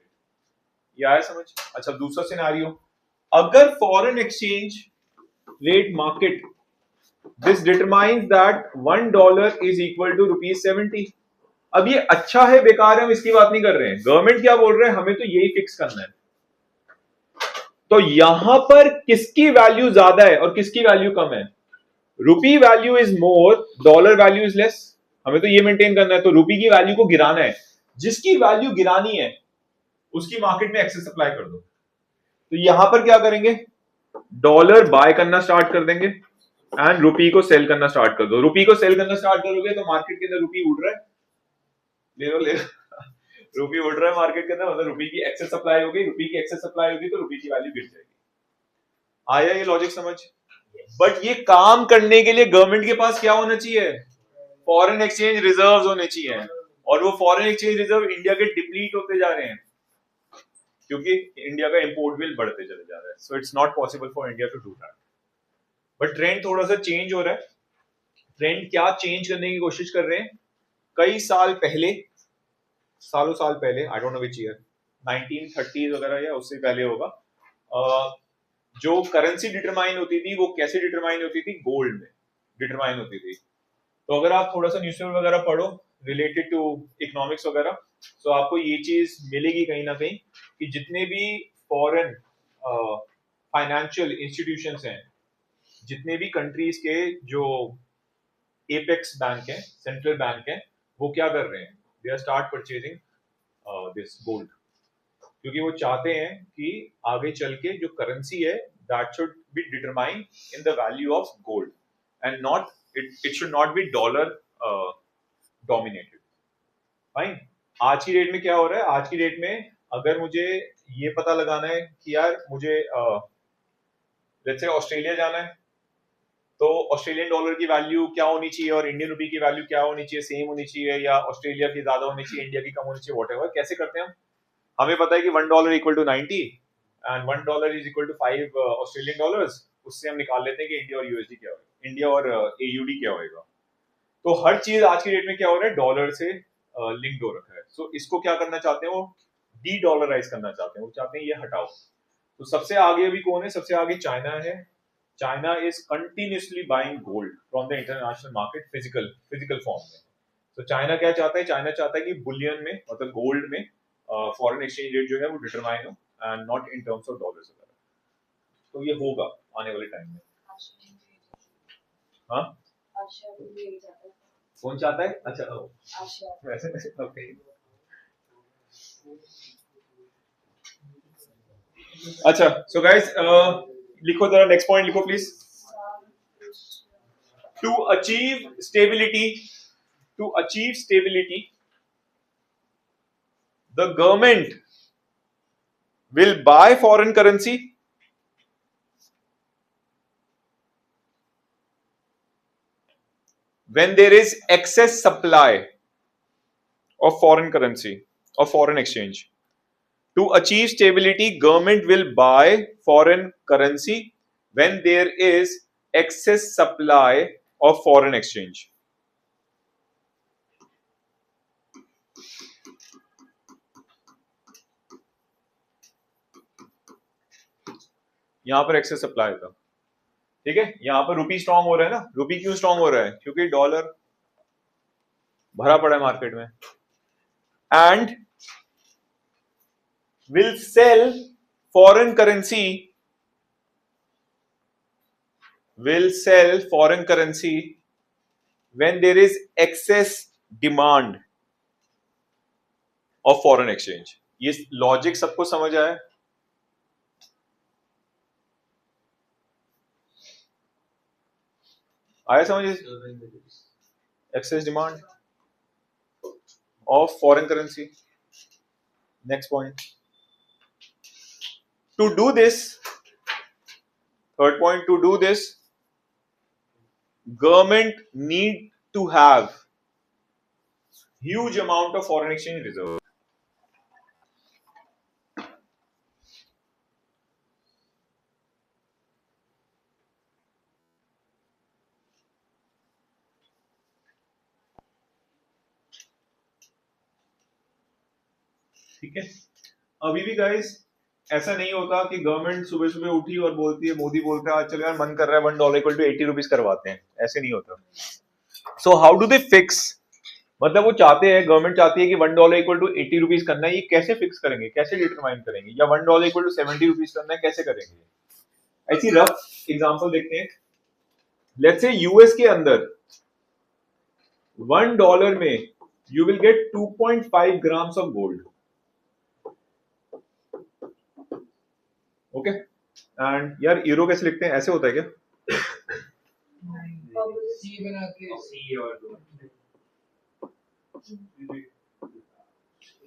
ये आया समझ? अच्छा, दूसरा सिनेरियो, अगर foreign exchange rate market this determines that $1 is equal to ₹70। अब ये अच्छा है बेकार है हम इसकी बात नहीं कर रहे हैं। गवर्नमेंट क्या बोल रहे हैं? हमें तो यही फिक्स करना है। तो यहां पर किसकी वैल्यू ज्यादा है और किसकी वैल्यू कम है? Rupee value is more, dollar value is less. हमें तो ये मेंटेन करना है, तो रुपी की वैल्यू को गिराना है। जिसकी वैल्यू गिरानी है उसकी मार्केट में एक्सेस सप्लाई कर दो। तो यहां पर क्या करेंगे? डॉलर बाय करना स्टार्ट कर देंगे एंड रुपी को सेल करना स्टार्ट कर दो। रुपी को सेल करना स्टार्ट करोगे तो मार्केट के अंदर रुपी उड़ रहा है, ले लो रुपी उड़ रहा है मार्केट के अंदर, मतलब रुपी की एक्सेस सप्लाई होगी, रुपी की एक्सेस सप्लाई होगी तो रुपी की वैल्यू गिर जाएगी। आया ये लॉजिक समझ? बट ये काम करने के लिए गवर्नमेंट के पास क्या होना चाहिए? फॉरेन एक्सचेंज रिजर्व्स होने चाहिए, और वो फॉरेन एक्सचेंज रिजर्व इंडिया के डिप्लीट होते जा रहे हैं क्योंकि इंडिया का इंपोर्ट बिल बढ़ते चले जा रहा है। So it's not possible for India to do that. But trend थोड़ा सा चेंज हो रहा है। ट्रेंड क्या चेंज करने की कोशिश कर रहे हैं? कई साल पहले, सालों साल पहले, I don't know which year, 1930 वगैरह या उससे पहले होगा, जो करेंसी डिटरमाइन होती थी वो कैसे डिटरमाइन होती थी? गोल्ड में डिटरमाइन होती थी। तो अगर आप थोड़ा सा न्यूज़पेपर वगैरह पढ़ो रिलेटेड टू इकोनॉमिक्स वगैरह, तो आपको ये चीज मिलेगी कहीं ना कहीं कि जितने भी फॉरेन फाइनेंशियल इंस्टीट्यूशंस हैं, जितने भी कंट्रीज के जो एपेक्स बैंक है, सेंट्रल बैंक है, वो क्या कर रहे हैं? They are start purchasing this gold, क्योंकि वो चाहते हैं कि आगे चल के जो करेंसी है that should be determine in the value of gold and not it should not be dollar dominated. Fine. आज की डेट में क्या हो रहा है? आज की डेट में अगर मुझे ये पता लगाना है कि यार मुझे लेट्स से ऑस्ट्रेलिया जाना है, तो ऑस्ट्रेलियन डॉलर की वैल्यू क्या होनी चाहिए और इंडियन रुपी की वैल्यू क्या होनी चाहिए? सेम होनी चाहिए या ऑस्ट्रेलिया की ज्यादा होनी चाहिए, इंडिया की कम होनी चाहिए, व्हाटएवर। कैसे करते हैं हम? हमें पता है कि $1 equal to 90 and $1 is equal to 5 Australian dollars. उससे हम निकाल लेते हैं कि इंडिया और यूएसडी क्या होगा, इंडिया और एयूडी क्या होगा। तो हर चीज आज की डेट में क्या हो रहा है? डॉलर से लिंक्ड हो रखा है। सो इसको क्या करना चाहते हैं? वो डी डॉलराइज करना चाहते हैं, वो चाहते हैं ये हटाओ। तो सबसे आगे अभी कौन है? सबसे आगे चाइना है। China is continuously buying gold from the international market physical form में। तो चाइना क्या चाहता है? चाइना चाहता है कि बुलियन में, मतलब गोल्ड में, फॉरेन एक्सचेंज रेट जो है वो डिटरमाइन हो and not in terms of dollars वगैरह। तो ये होगा आने वाले टाइम में। हाँ, कौन चाहता है? अच्छा वैसे ओके। अच्छा, सो गाइस लिखो जरा, नेक्स्ट पॉइंट लिखो please. To achieve stability the government will buy foreign currency when there is excess supply of foreign currency or foreign exchange. To achieve stability, government will buy foreign currency when there is excess supply of foreign exchange. यहां पर excess supply था, ठीक है। यहां पर रुपी strong हो रहा है ना। रुपी क्यों स्ट्रांग हो रहा है? क्योंकि डॉलर भरा पड़ा है मार्केट में, and will sell foreign currency when there is excess demand of foreign exchange. ये लॉजिक सबको समझ आया? आया समझ? Excess demand of foreign currency. Next point. To do this, third point, to do this, government need to have huge amount of foreign exchange reserve. ठीक है, अभी भी गाइस ऐसा नहीं होता कि गवर्नमेंट सुबह सुबह उठी और बोलती है, मोदी बोलता है आज चलो यार मन कर रहा है $1 इक्वल टू 80 रुपीज करवाते हैं, ऐसे नहीं होता. So how do they fix, मतलब वो चाहते हैं, गवर्नमेंट चाहती है कि $1 इक्वल टू 80 रुपीज करना है, ये कैसे फिक्स करेंगे, कैसे डिटरमाइन करेंगे, या $1 इक्वल टू 70 रुपीज करना है, कैसे करेंगे. ऐसी रफ एग्जांपल देखते हैं. लेट्स से यूएस के अंदर $1 में you will get 2.5 grams of gold. Okay, and यार यूरो कैसे लिखते हैं, ऐसे होता है क्या? सी बना के सी और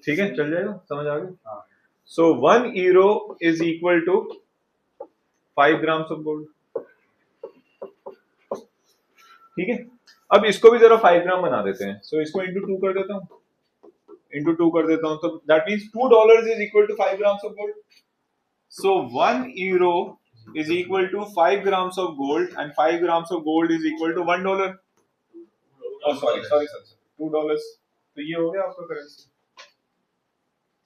ठीक है, चल जाएगा, समझ आ गया. So 1 euro is equal to 5 grams of gold. ठीक है, अब इसको भी जरा 5 ग्राम बना देते हैं. सो इसको इंटू 2 कर देता हूँ, इंटू 2 कर देता हूँ, तो that means $2 is equal to 5 grams of gold. So 1 euro is equal to 5 grams of gold, and 5 grams of gold is equal to $1. Oh, sorry, $2. तो ये हो गया आपका करेंसी.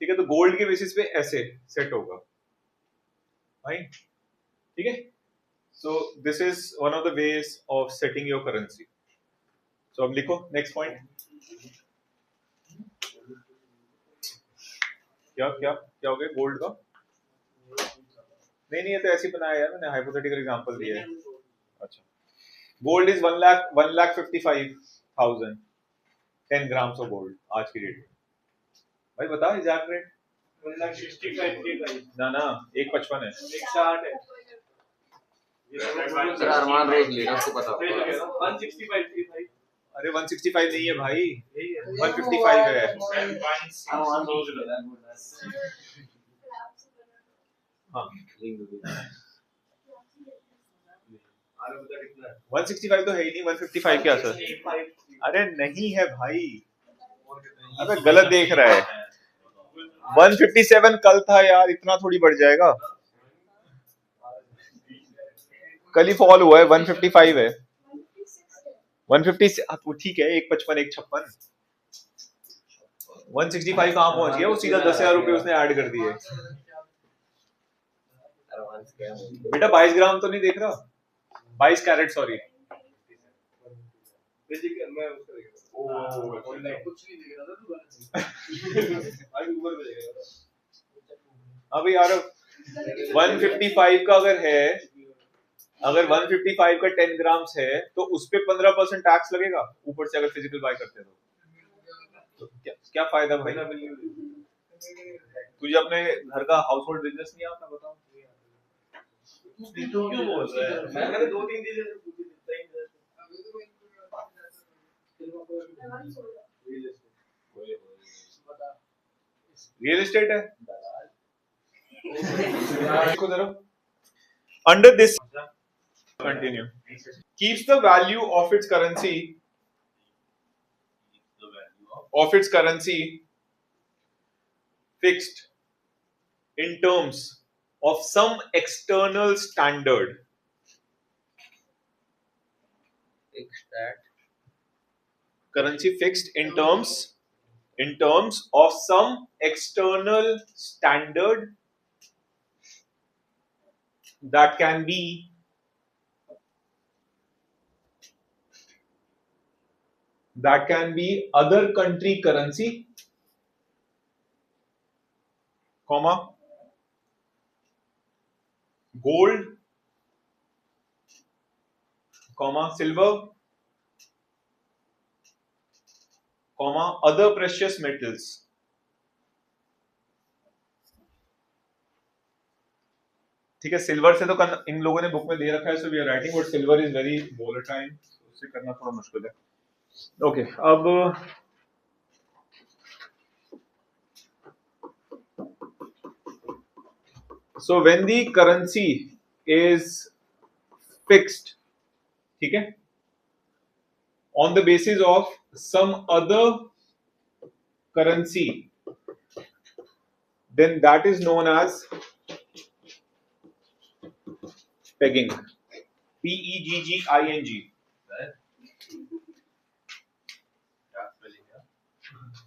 ठीक है, तो गोल्ड के बेसिस पे ऐसे सेट होगा, राइट? ठीक है, so this is one of the ways of setting your currency. So अब लिखो नेक्स्ट पॉइंट. क्या क्या क्या हो गया गोल्ड का? नहीं, ये तो ऐसे ही बनाया यार, मैंने हाइपोथेटिकल एग्जांपल दिया है. अच्छा, gold is 1,55,000 10 grams of gold आज की डेट में. भाई बता एग्जैक्ट रेट. 1,65,000 ना 1.55 है. 160 है. अरमान रोज ले रहा, उसको पता. 165 थी भाई. अरे 165 नहीं है भाई, 155 है. अरमान रोज ले रहा है. हाँ, 165 तो है ही नहीं, 155 क्या सर? अरे नहीं है भाई, अबे गलत देख रहा है. 157 कल था यार, इतना थोड़ी बढ़ जाएगा. कल ही फॉल हुआ है, 155 है. 150 तो ठीक है, 155 156. 165 कहाँ पहुंच गया वो? सीधा 10,000 रुपए उसने ऐड कर दिए. बेटा 22 ग्राम तो नहीं देख रहा, 22 कैरेट, सॉरी. मैं उसका देख रहा हूं. कुछ नहीं देख रहा था तू. भाई ऊपर पे देख रहा था. अबे यार 155 का अगर है, अगर 155 का 10 ग्राम्स है तो उस पे 15% टैक्स लगेगा ऊपर से, अगर फिजिकल बाय करते हैं तो क्या फायदा भाई. तुझे अपने घर का हाउस होल्ड बिजनेस नहीं आता, बताओ. क्यों बोल रहा है? मैंने 2-3 चीजें पूछी थी. रियल एस्टेट है. Under this continue keeps the value of its currency fixed in terms of some external standard. Currency fixed in terms of some external standard that can be other country currency, comma, gold, comma, silver, comma, other precious metals. ठीक है, silver से तो इन लोगों ने book में दे रखा है, so we are writing, but silver is very volatile, उससे करना थोड़ा मुश्किल है. ओके, अब So when the currency is fixed, ठीक है, on the basis of some other currency, then that is known as pegging. Pegging.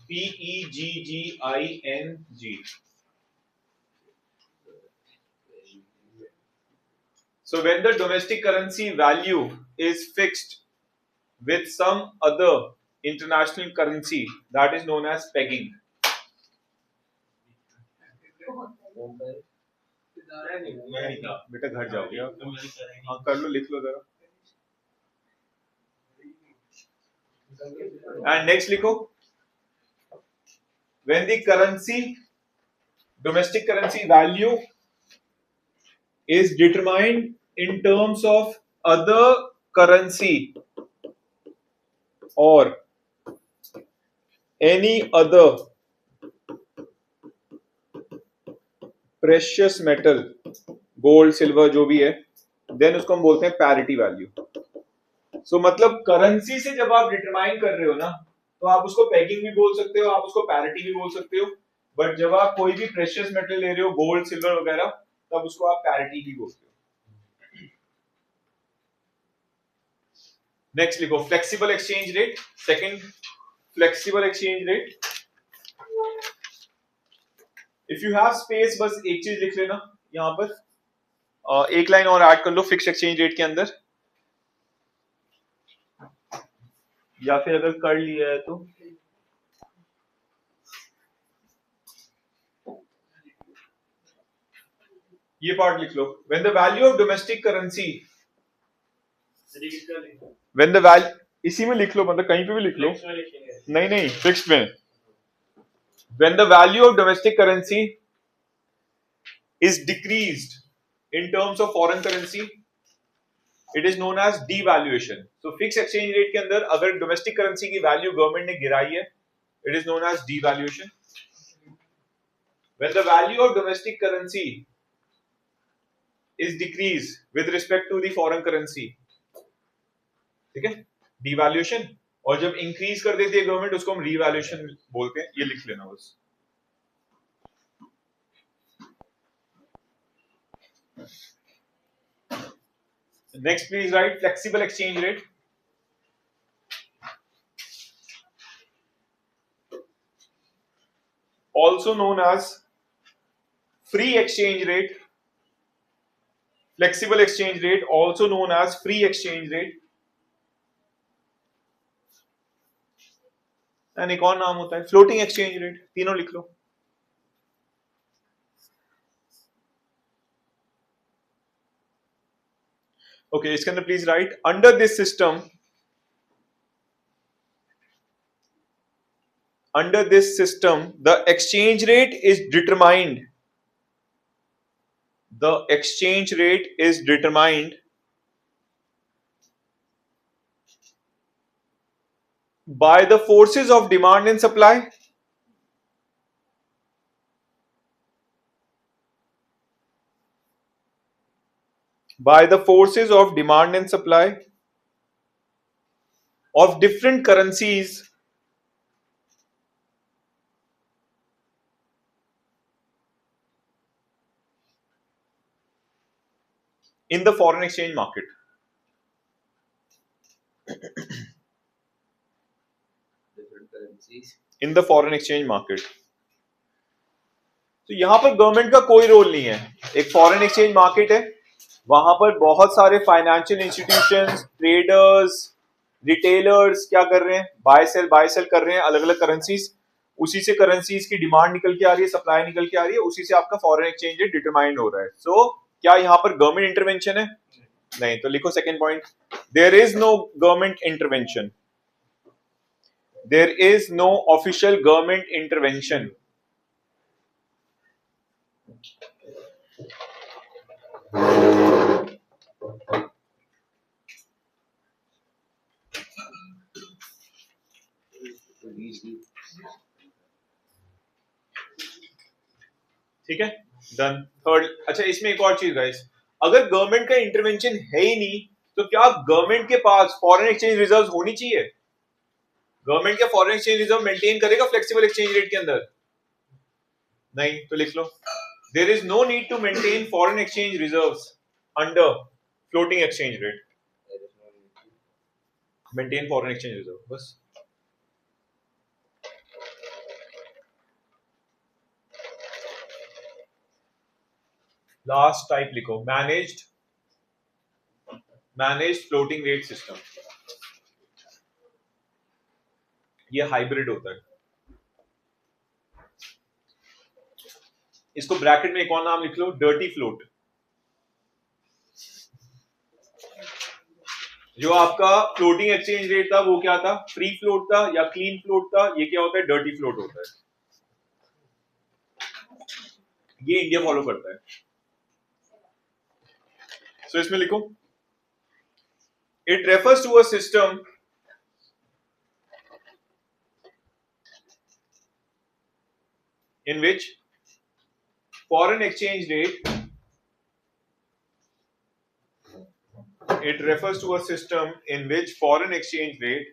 Pegging. So when the domestic currency value is fixed with some other international currency, that is known as pegging. बेटा घर जाओगे आप? हाँ कर लो, लिख लो जरा. And next लिखो. When the domestic currency value is determined in terms of other currency or any other precious metal, gold, silver जो भी है, then उसको हम बोलते हैं parity value. So मतलब currency से जब आप determine कर रहे हो ना, तो आप उसको pegging भी बोल सकते हो, आप उसको parity भी बोल सकते हो, but जब आप कोई भी precious metal ले रहे हो, gold, silver वगैरह, तब उसको आप parity भी बोलते हो. Next लिखो flexible exchange rate. Second, flexible exchange rate. If you have space, बस एक चीज लिख लेना यहाँ पर, एक लाइन और ऐड कर लो फिक्स एक्सचेंज रेट के अंदर, या फिर अगर कर लिया है तो ये पार्ट लिख लो. When the value of domestic currency, when the value, इसी में लिख लो, मतलब कहीं पे भी लिख लो, नहीं फिक्स्ड में. When the value of domestic currency is decreased in terms of foreign currency, it is known as devaluation. So fixed exchange rate के अंदर अगर domestic currency की value government ने गिराई है, it is known as devaluation. When the value of domestic currency is decreased with respect to the foreign currency, ठीक है, devaluation. और जब increase कर देती है गवर्नमेंट, उसको हम revaluation बोलते हैं. ये लिख लेना बस. Next, please write flexible exchange rate. Also known as free exchange rate. Flexible exchange rate, also known as free exchange rate. And एक और नाम होता है floating exchange rate. तीनों लिख लो. Okay, इसके अंदर please write under this system. Under this system, the exchange rate is determined. The exchange rate is determined by the forces of demand and supply. By the forces of demand and supply of different currencies in the foreign exchange market. Different currencies. In the foreign exchange market. तो यहां पर government का कोई role नहीं है. एक foreign exchange market है, वहां पर बहुत सारे फाइनेंशियल इंस्टीट्यूशंस, ट्रेडर्स, रिटेलर्स क्या कर रहे हैं, बाय सेल कर रहे हैं अलग अलग करेंसीज. उसी से करेंसीज की डिमांड निकल के आ रही है, सप्लाई निकल के आ रही है, उसी से आपका फॉरेन एक्सचेंज रेट डिटरमाइंड हो रहा है. सो क्या यहाँ पर गवर्नमेंट इंटरवेंशन है? नहीं. तो लिखो second point, there is no government intervention. There is no official government intervention. ठीक है. डन। थर्ड, अच्छा इसमें एक और चीज गाइस, अगर गवर्नमेंट का इंटरवेंशन है ही नहीं तो क्या गवर्नमेंट के पास फॉरेन एक्सचेंज रिजर्व होनी चाहिए? गवर्नमेंट क्या फॉरेन एक्सचेंज रिजर्व मेंटेन करेगा फ्लेक्सिबल एक्सचेंज रेट के अंदर? नहीं, तो लिख लो, there is no need to maintain foreign exchange reserves under floating exchange rate. Maintain foreign exchange reserve, बस। लास्ट टाइप लिखो, मैनेज्ड फ्लोटिंग रेट सिस्टम। ये हाइब्रिड होता है। इसको ब्रैकेट में एक और नाम लिख लो, डर्टी फ्लोट। जो आपका फ्लोटिंग एक्सचेंज रेट था वो क्या था? फ्री फ्लोट था या क्लीन फ्लोट था? ये क्या होता है? डर्टी फ्लोट होता है। ये इंडिया फॉलो करता है। सो इसमें लिखो, it refers to a system in which foreign exchange rate, it refers to a system in which foreign exchange rate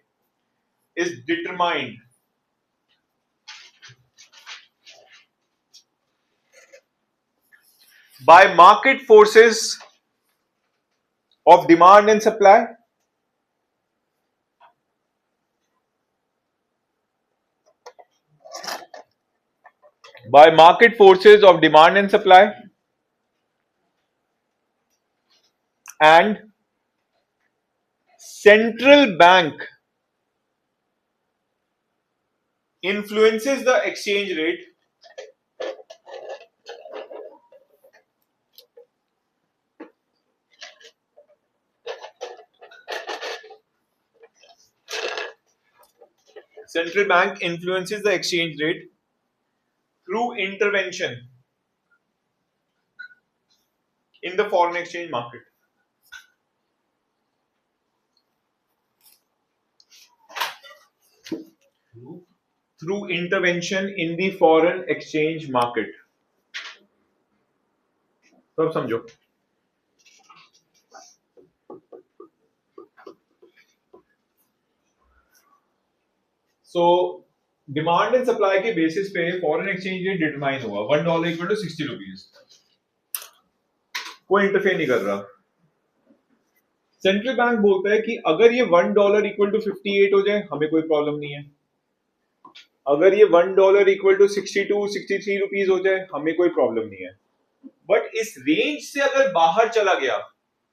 is determined by market forces of demand and supply, by market forces of demand and supply, and central bank influences the exchange rate central bank influences the exchange rate through intervention in the foreign exchange market. Through intervention in the foreign exchange market. तो अब समझो, so demand and supply के basis पे foreign exchange rate determine हुआ, $1 equal to 60 rupees. कोई interfere नहीं कर रहा। सेंट्रल बैंक बोलता है कि अगर ये $1 इक्वल टू 58 हो जाए हमें कोई प्रॉब्लम नहीं है, अगर ये $1 इक्वल टू 62 63 रुपीज हो जाए हमें कोई प्रॉब्लम नहीं है, बट इस रेंज से अगर बाहर चला गया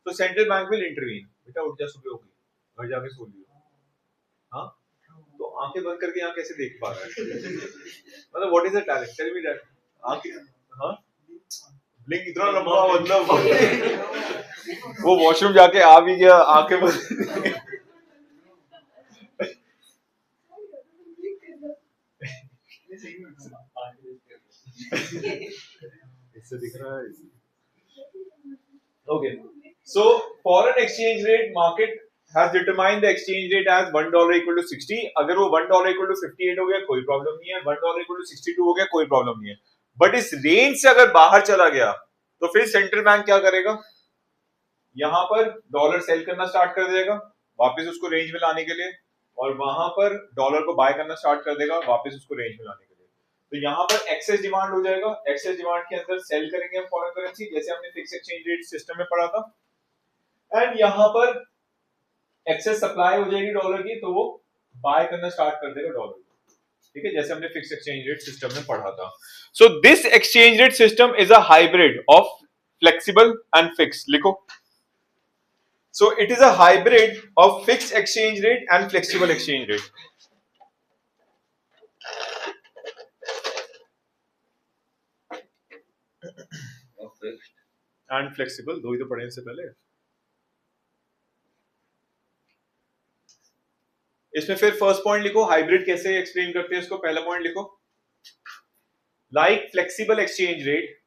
तो सेंट्रल बैंक विल इंटरवीन। बेटा उठ जा, सुबह हो गई, घर जाके सो लियो। हाँ, तो आंखें बंद करके यहाँ कैसे देख पा रहा है? मतलब what is the talent, tell me that. आंखें, हाँ, ब्लिंक इतना लंबा, मतलब वो वॉशरूम जाके आ भी गया, आंखें बंद। इससे दिख रहा है। Okay, so foreign exchange rate market has determined the exchange rate as $1 equal to 60। अगर वो $1 equal to 58 हो गया कोई प्रॉब्लम नहीं है, $1 equal to 62 हो गया कोई प्रॉब्लम नहीं है, बट इस रेंज से अगर बाहर चला गया तो फिर सेंट्रल बैंक क्या करेगा? यहां पर डॉलर सेल करना स्टार्ट कर देगा वापस उसको रेंज में लाने के लिए, और वहां पर डॉलर को बाय करना स्टार्ट कर देगा वापस उसको रेंज में लाने के लिए। तो यहाँ पर एक्सेस डिमांड हो जाएगा, एक्सेस डिमांड के अंदर सेल करेंगे हम फॉरेन करेंसी, जैसे हमने फिक्स एक्सचेंज रेट सिस्टम में पढ़ा था, एंड यहाँ पर एक्सेस सप्लाई हो जाएगी डॉलर की तो वो बाय करना स्टार्ट कर देगा डॉलर। ठीक है, जैसे हमने फिक्स एक्सचेंज रेट सिस्टम में पढ़ा था। So this exchange rate system is a hybrid of flexible and fix. लिखो, so it is a hybrid of fix exchange rate and flexible exchange rate. And flexible, दो ही तो पढ़े इससे पहले। इसमें फिर फर्स्ट पॉइंट लिखो, हाइब्रिड कैसे एक्सप्लेन करते हैं इसको। पहला पॉइंट लिखो, like flexible exchange rate,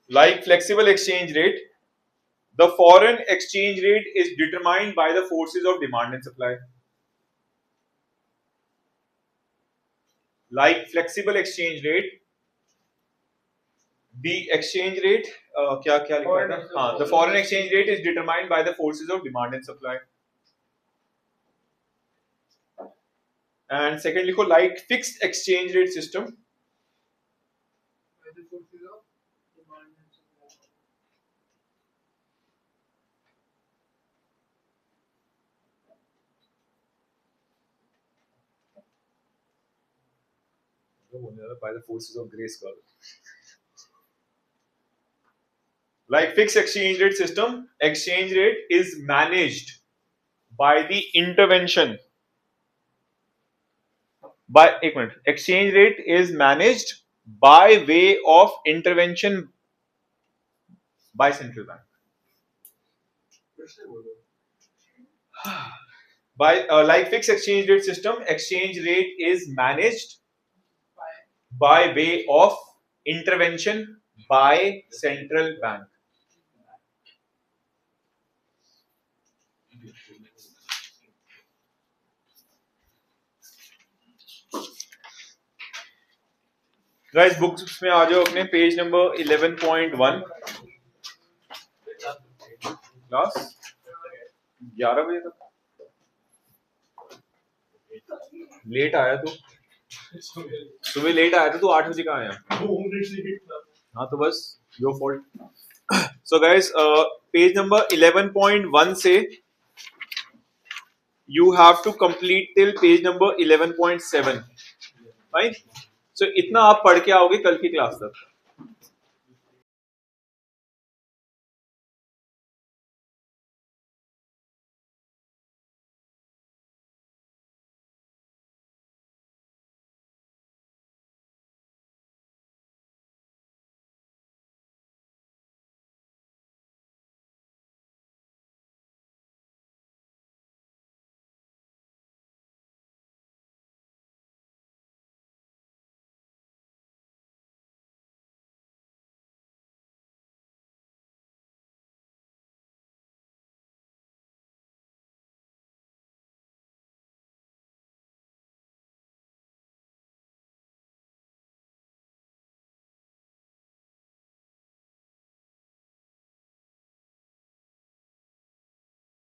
like flexible exchange rate, the foreign exchange rate is determined by the forces of demand and supply. like flexible exchange rate, the exchange rate क्या क्या लिखा था? हाँ, the foreign exchange rate is determined by the forces of demand and supply. And second लिखो like fixed exchange rate system. By the forces of Grayskull. Like fixed exchange rate system, exchange rate is managed by the intervention. By exchange rate is managed by way of intervention by central bank. By like fixed exchange rate system, exchange rate is managed by way of intervention by central bank. Guys books में आ जाओ अपने page number 11.1 class 11 बजे तक late आया तू सुबह late आया था तू 8 बजे कहाँ आया हाँ तो बस your fault so guys page number 11.1 से you have to complete till page number 11.7 right so इतना आप पढ़ के आओगे कल की क्लास तक